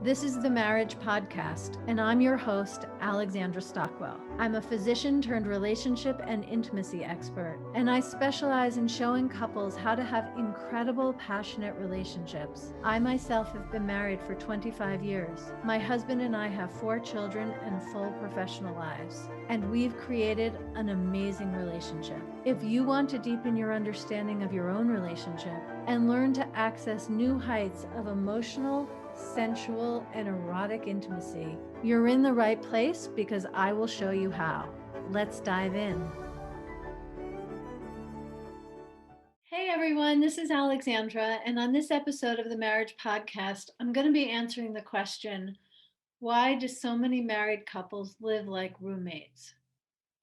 This is the Marriage Podcast, and I'm your host, Alexandra Stockwell. I'm a physician turned relationship and intimacy expert, and I specialize in showing couples how to have incredible, passionate relationships. I myself have been married for 25 years. My husband and I have 4 children and full professional lives, and we've created an amazing relationship. If you want to deepen your understanding of your own relationship and learn to access new heights of emotional, sensual, and erotic intimacy, you're in the right place because I will show you how. Let's dive in. Hey everyone, this is Alexandra, and on this episode of the Marriage Podcast, I'm going to be answering the question, why do so many married couples live like roommates?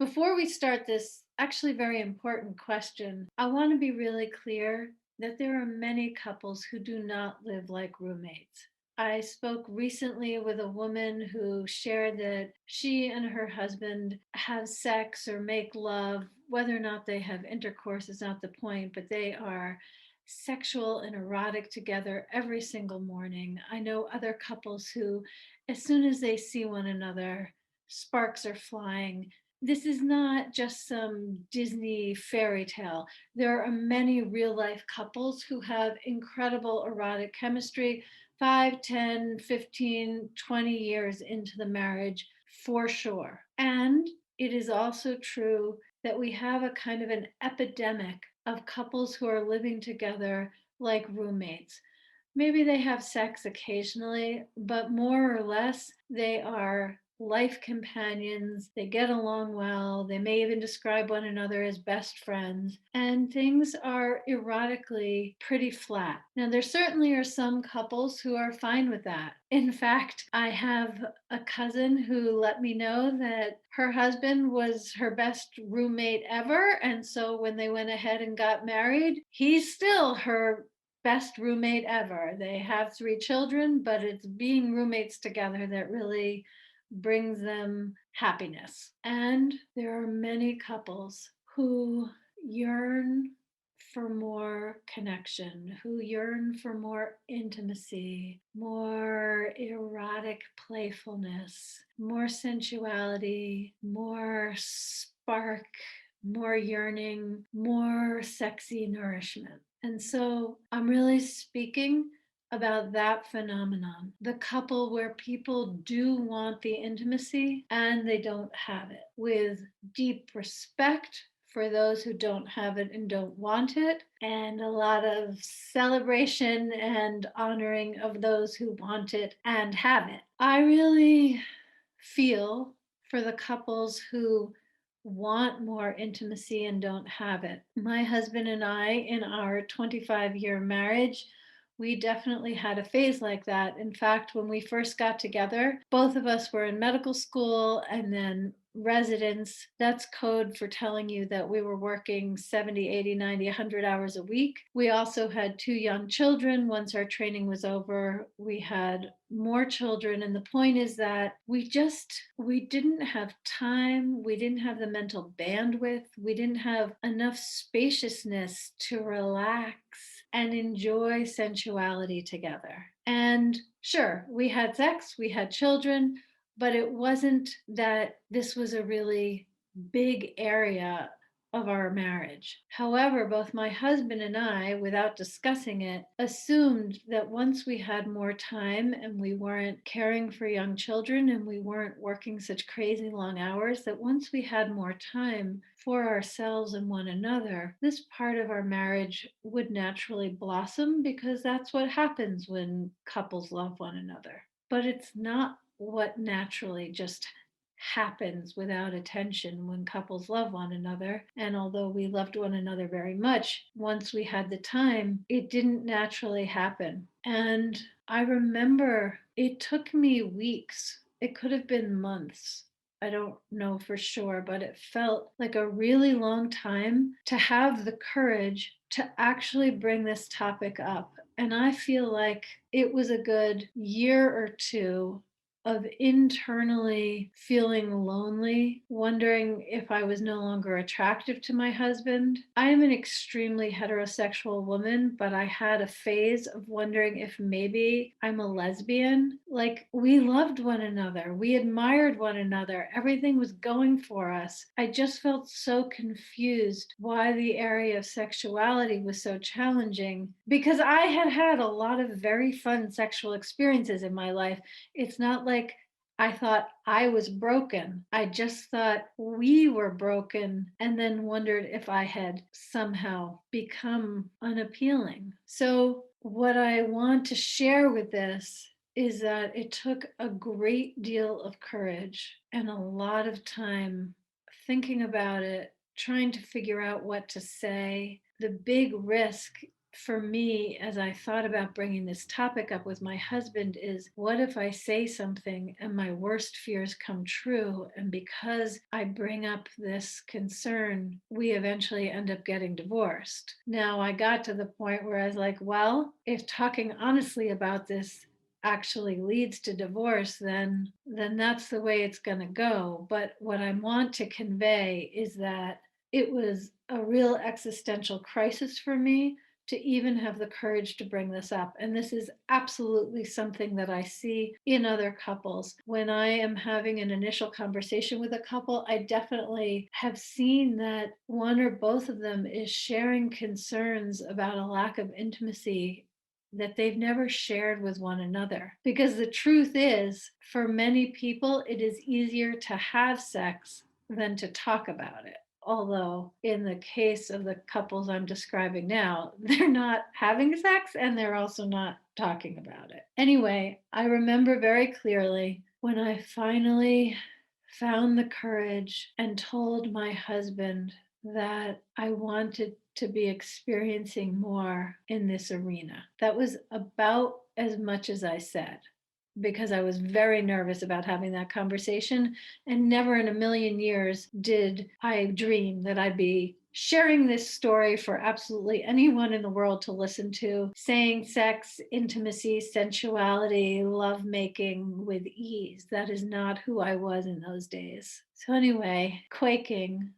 Before we start this actually very important question, I want to be really clear that there are many couples who do not live like roommates. I spoke recently with a woman who shared that she and her husband have sex or make love. Whether or not they have intercourse is not the point, but they are sexual and erotic together every single morning. I know other couples who, as soon as they see one another, sparks are flying. This is not just some Disney fairy tale. There are many real life couples who have incredible erotic chemistry 5, 10, 15, 20 years into the marriage for sure. And it is also true that we have a kind of an epidemic of couples who are living together like roommates. Maybe they have sex occasionally, but more or less they are life companions. They get along well. They may even describe one another as best friends. And things are erotically pretty flat. Now, there certainly are some couples who are fine with that. In fact, I have a cousin who let me know that her husband was her best roommate ever. And so when they went ahead and got married, he's still her best roommate ever. They have 3 children, but it's being roommates together that really brings them happiness. And there are many couples who yearn for more connection, who yearn for more intimacy, more erotic playfulness, more sensuality, more spark, more yearning, more sexy nourishment. And so I'm really speaking about that phenomenon, the couple where people do want the intimacy and they don't have it, with deep respect for those who don't have it and don't want it, and a lot of celebration and honoring of those who want it and have it. I really feel for the couples who want more intimacy and don't have it. My husband and I, in our 25-year marriage, we definitely had a phase like that. In fact, when we first got together, both of us were in medical school and then residence. That's code for telling you that we were working 70, 80, 90, 100 hours a week. We also had 2 young children. Once our training was over, we had more children. And the point is that we didn't have time. We didn't have the mental bandwidth. We didn't have enough spaciousness to relax and enjoy sensuality together. And sure, we had sex, we had children, but it wasn't that this was a really big area of our marriage. However, both my husband and I, without discussing it, assumed that once we had more time and we weren't caring for young children and we weren't working such crazy long hours, that once we had more time for ourselves and one another, this part of our marriage would naturally blossom because that's what happens when couples love one another. But it's not what naturally just happens without attention when couples love one another. And although we loved one another very much, once we had the time, it didn't naturally happen. And I remember it took me weeks. It could have been months. I don't know for sure, but it felt like a really long time to have the courage to actually bring this topic up. And I feel like it was a good year or 2 of internally feeling lonely, wondering if I was no longer attractive to my husband. I am an extremely heterosexual woman, but I had a phase of wondering if maybe I'm a lesbian, like we loved one another, we admired one another, everything was going for us. I just felt so confused why the area of sexuality was so challenging because I had had a lot of very fun sexual experiences in my life. It's not like I thought I was broken. I just thought we were broken and then wondered if I had somehow become unappealing. So, what I want to share with this is that it took a great deal of courage and a lot of time thinking about it, trying to figure out what to say. The big risk for me as I thought about bringing this topic up with my husband is what if I say something and my worst fears come true? And because I bring up this concern, we eventually end up getting divorced. Now, I got to the point where I was like, well, if talking honestly about this actually leads to divorce, then that's the way it's going to go. But what I want to convey is that it was a real existential crisis for me to even have the courage to bring this up. And this is absolutely something that I see in other couples. When I am having an initial conversation with a couple, I definitely have seen that one or both of them is sharing concerns about a lack of intimacy that they've never shared with one another. Because the truth is, for many people, it is easier to have sex than to talk about it. Although, in the case of the couples I'm describing now, they're not having sex and they're also not talking about it. Anyway, I remember very clearly when I finally found the courage and told my husband that I wanted to be experiencing more in this arena. That was about as much as I said because I was very nervous about having that conversation. And never in a million years did I dream that I'd be sharing this story for absolutely anyone in the world to listen to, saying sex, intimacy, sensuality, lovemaking with ease. That is not who I was in those days. So, anyway, quaking,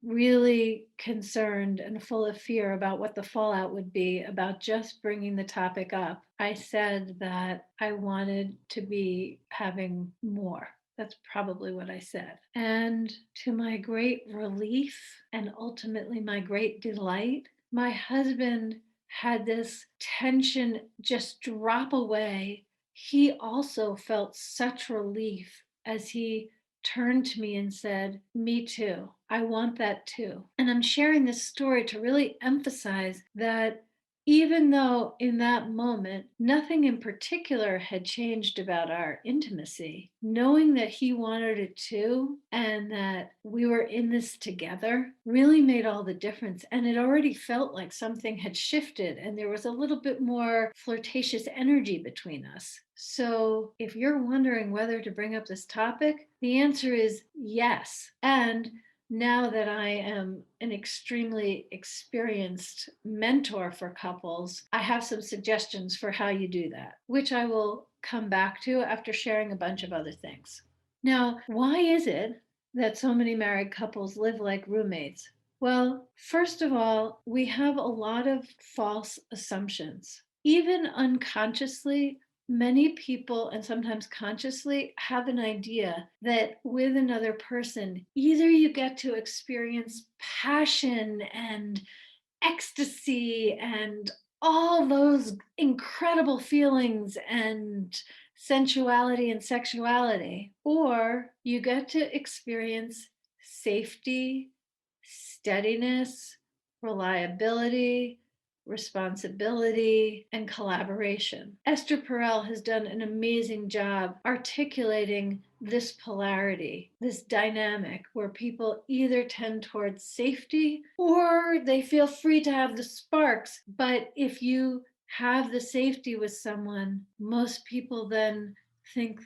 really concerned and full of fear about what the fallout would be about just bringing the topic up, I said that I wanted to be having more. That's probably what I said. And to my great relief and ultimately my great delight, my husband had this tension just drop away. He also felt such relief as he turned to me and said, "Me too. I want that too." And I'm sharing this story to really emphasize that even though in that moment nothing in particular had changed about our intimacy, knowing that he wanted it too and that we were in this together really made all the difference. And it already felt like something had shifted and there was a little bit more flirtatious energy between us. So if you're wondering whether to bring up this topic, the answer is yes. And now that I am an extremely experienced mentor for couples, I have some suggestions for how you do that, which I will come back to after sharing a bunch of other things. Now, why is it that so many married couples live like roommates? Well, first of all, we have a lot of false assumptions. Even unconsciously, many people, and sometimes consciously, have an idea that with another person, either you get to experience passion and ecstasy and all those incredible feelings and sensuality and sexuality, or you get to experience safety, steadiness, reliability, responsibility, and collaboration. Esther Perel has done an amazing job articulating this polarity, this dynamic where people either tend towards safety or they feel free to have the sparks. But if you have the safety with someone, most people then think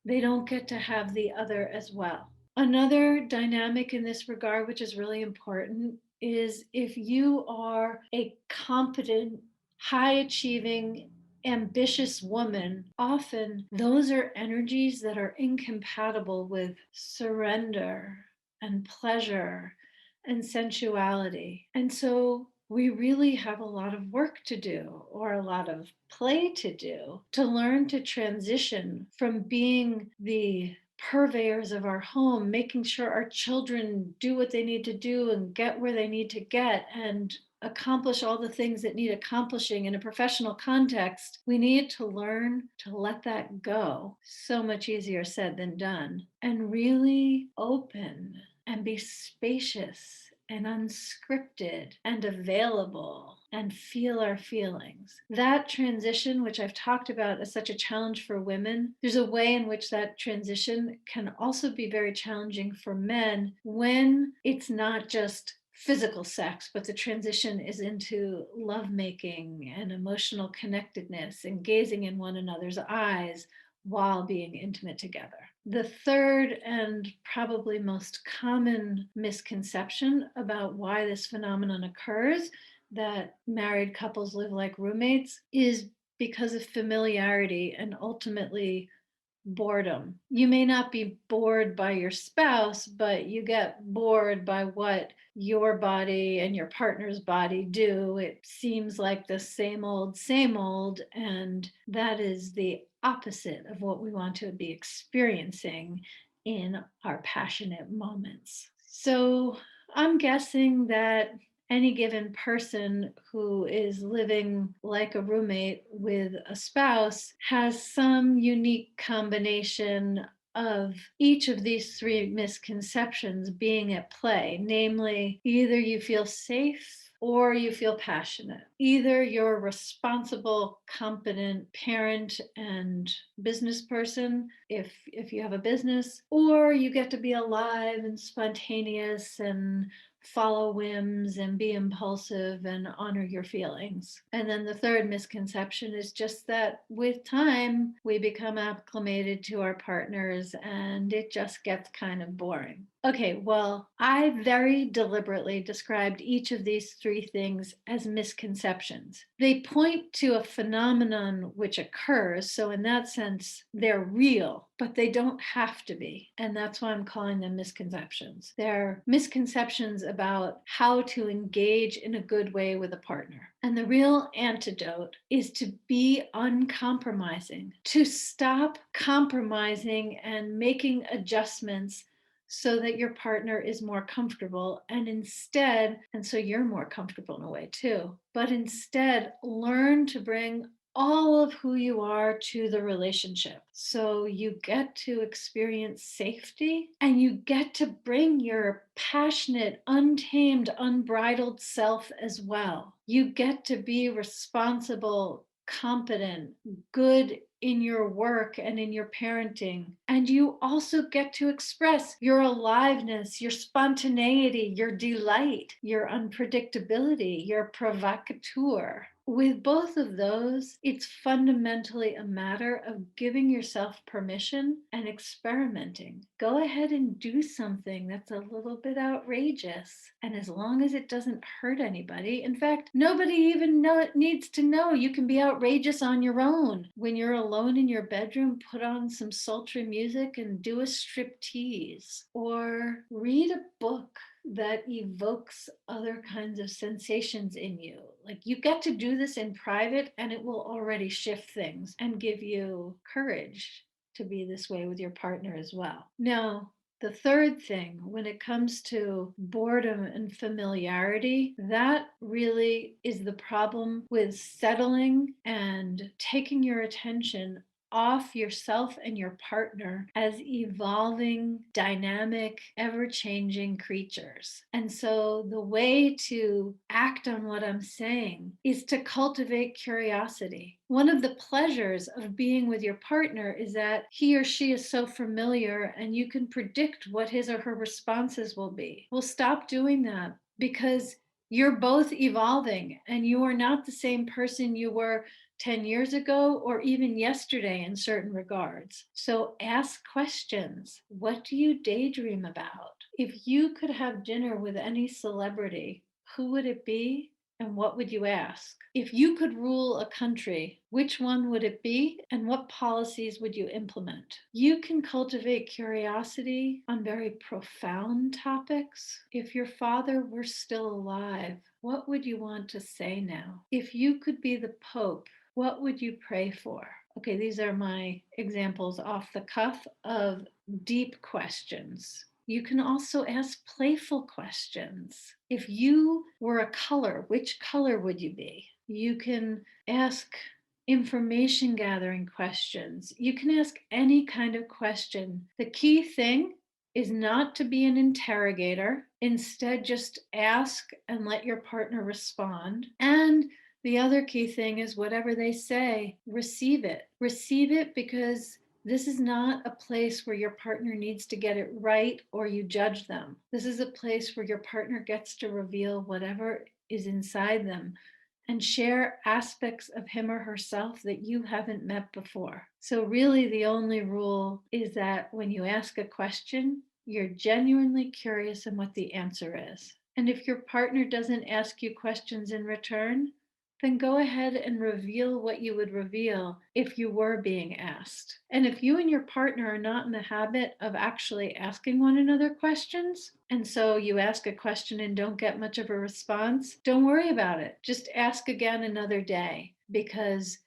they don't get to have the other as well. Another dynamic in this regard, which is really important, is if you are a competent, high achieving, ambitious woman, often those are energies that are incompatible with surrender and pleasure and sensuality. And so we really have a lot of work to do or a lot of play to do to learn to transition from being the purveyors of our home, making sure our children do what they need to do and get where they need to get and accomplish all the things that need accomplishing in a professional context. We need to learn to let that go. So much easier said than done. And really open and be spacious and unscripted and available and feel our feelings. That transition, which I've talked about as such a challenge for women, there's a way in which that transition can also be very challenging for men when it's not just physical sex, but the transition is into lovemaking and emotional connectedness and gazing in one another's eyes while being intimate together. The third and probably most common misconception about why this phenomenon occurs, that married couples live like roommates, is because of familiarity and ultimately boredom. You may not be bored by your spouse, but you get bored by what your body and your partner's body do. It seems like the same old, and that is the opposite of what we want to be experiencing in our passionate moments. So I'm guessing that any given person who is living like a roommate with a spouse has some unique combination of each of these three misconceptions being at play. Namely, either you feel safe or you feel passionate. Either you're a responsible, competent parent and business person if you have a business, or you get to be alive and spontaneous and follow whims and be impulsive and honor your feelings. And then the third misconception is just that with time, we become acclimated to our partners and it just gets kind of boring. Okay, well, I very deliberately described each of these three things as misconceptions. They point to a phenomenon which occurs, so in that sense, they're real, but they don't have to be. And that's why I'm calling them misconceptions. They're misconceptions about how to engage in a good way with a partner. And the real antidote is to be uncompromising, to stop compromising and making adjustments so that your partner is more comfortable and instead, and so you're more comfortable in a way too, but instead learn to bring all of who you are to the relationship. So you get to experience safety and you get to bring your passionate, untamed, unbridled self as well. You get to be responsible, competent, good in your work and in your parenting. And you also get to express your aliveness, your spontaneity, your delight, your unpredictability, your provocateur. With both of those, it's fundamentally a matter of giving yourself permission and experimenting. Go ahead and do something that's a little bit outrageous. And as long as it doesn't hurt anybody, in fact, nobody even needs to know. You can be outrageous on your own. When you're alone in your bedroom, put on some sultry music and do a striptease or read a book that evokes other kinds of sensations in you. Like you get to do this in private and it will already shift things and give you courage to be this way with your partner as well. Now, the third thing, when it comes to boredom and familiarity, that really is the problem with settling and taking your attention off yourself and your partner as evolving, dynamic, ever changing creatures. And so the way to act on what I'm saying is to cultivate curiosity. One of the pleasures of being with your partner is that he or she is so familiar and you can predict what his or her responses will be. Well, stop doing that because you're both evolving and you are not the same person you were 10 years ago or even yesterday in certain regards. So ask questions. What do you daydream about? If you could have dinner with any celebrity, who would it be And what would you ask? If you could rule a country, which one would it be? And what policies would you implement? You can cultivate curiosity on very profound topics. If your father were still alive, what would you want to say now? If you could be the Pope, what would you pray for? Okay, these are my examples off the cuff of deep questions. You can also ask playful questions. If you were a color, which color would you be? You can ask information gathering questions. You can ask any kind of question. The key thing is not to be an interrogator. Instead, just ask and let your partner respond. And the other key thing is whatever they say, receive it. Receive it because this is not a place where your partner needs to get it right or you judge them. This is a place where your partner gets to reveal whatever is inside them and share aspects of him or herself that you haven't met before. So, really, the only rule is that when you ask a question, you're genuinely curious in what the answer is. And if your partner doesn't ask you questions in return, then go ahead and reveal what you would reveal if you were being asked. And if you and your partner are not in the habit of actually asking one another questions, and so you ask a question and don't get much of a response, don't worry about it. Just ask again another day, because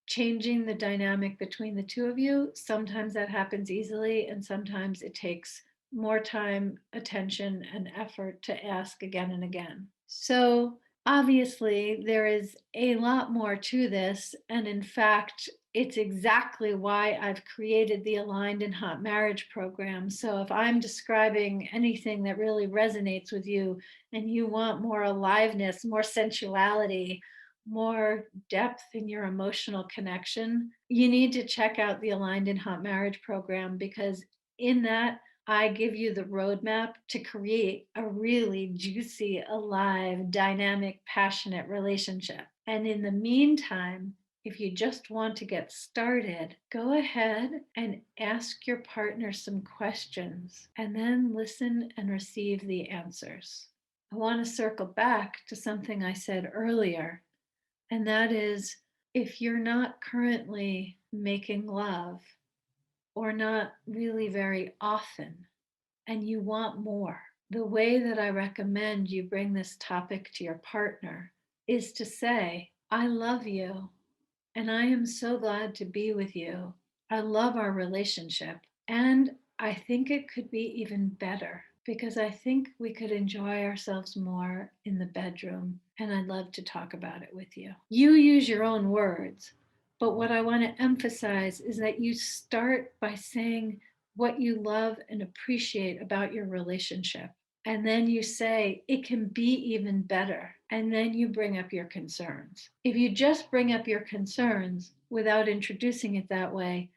changing the dynamic between the two of you, sometimes that happens easily, and sometimes it takes more time, attention, and effort to ask again and again. So, obviously, there is a lot more to this. And in fact, it's exactly why I've created the Aligned and Hot Marriage program. So if I'm describing anything that really resonates with you and you want more aliveness, more sensuality, more depth in your emotional connection, you need to check out the Aligned and Hot Marriage program, because in that, I give you the roadmap to create a really juicy, alive, dynamic, passionate relationship. And in the meantime, if you just want to get started, go ahead and ask your partner some questions and then listen and receive the answers. I want to circle back to something I said earlier, and that is, if you're not currently making love, or not really very often, and you want more, the way that I recommend you bring this topic to your partner is to say, I love you, and I am so glad to be with you. I love our relationship, and I think it could be even better, because I think we could enjoy ourselves more in the bedroom, and I'd love to talk about it with you. You use your own words, but what I want to emphasize is that you start by saying what you love and appreciate about your relationship. And then you say, it can be even better. And then you bring up your concerns. If you just bring up your concerns without introducing it that way,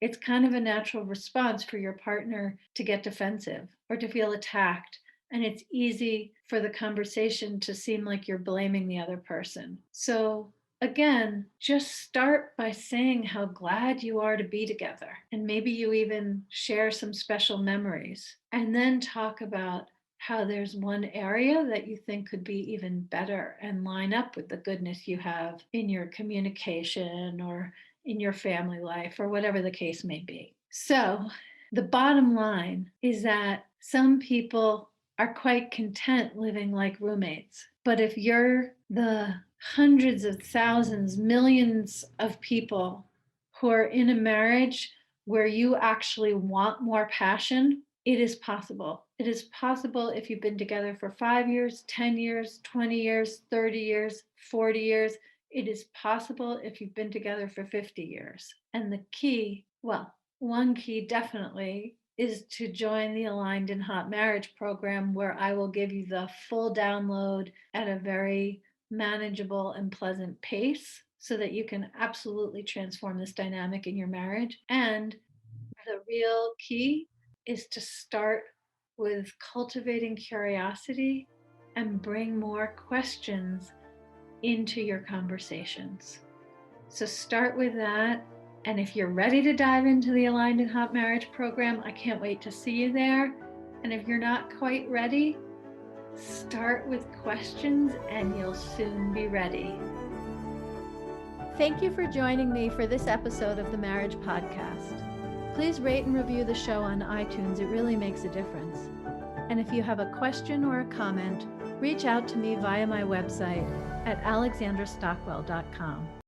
it's kind of a natural response for your partner to get defensive or to feel attacked. And it's easy for the conversation to seem like you're blaming the other person. So again, just start by saying how glad you are to be together. And maybe you even share some special memories. And then talk about how there's one area that you think could be even better and line up with the goodness you have in your communication or in your family life, or whatever the case may be. So, the bottom line is that some people are quite content living like roommates. But if you're the hundreds of thousands, millions of people who are in a marriage where you actually want more passion, it is possible. It is possible if you've been together for 5 years, 10 years, 20 years, 30 years, 40 years. It is possible if you've been together for 50 years. And the key, well, one key definitely is to join the Aligned and Hot Marriage program, where I will give you the full download at a very manageable and pleasant pace so that you can absolutely transform this dynamic in your marriage. And the real key is to start with cultivating curiosity and bring more questions into your conversations. So start with that. And if you're ready to dive into the Aligned and Hot Marriage program, I can't wait to see you there. And if you're not quite ready, Start with questions and you'll soon be ready. Thank you for joining me for this episode of the Marriage Podcast. Please rate and review the show on iTunes. It really makes a difference. And if you have a question or a comment, reach out to me via my website at alexandrastockwell.com.